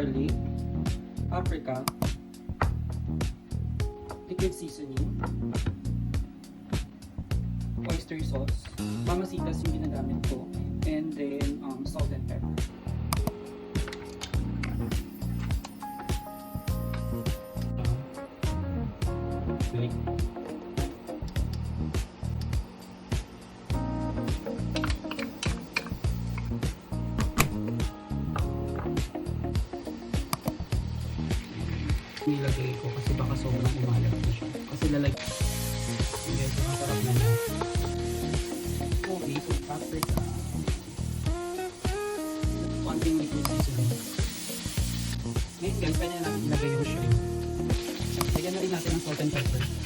garlic, paprika, liquid seasoning, oyster sauce, mamasitas yung ginagamit ko, and then salt and pepper. Nilagay ko kasi baka sobrang umalat na siya. Kasi lalagay. Okay, so masarap na yan. Okay, so paprika. Konting liquid seasoning. Ngayon guys, kanya natin ilagay yung shrimp. Lagyan na rin natin ng salt and pepper.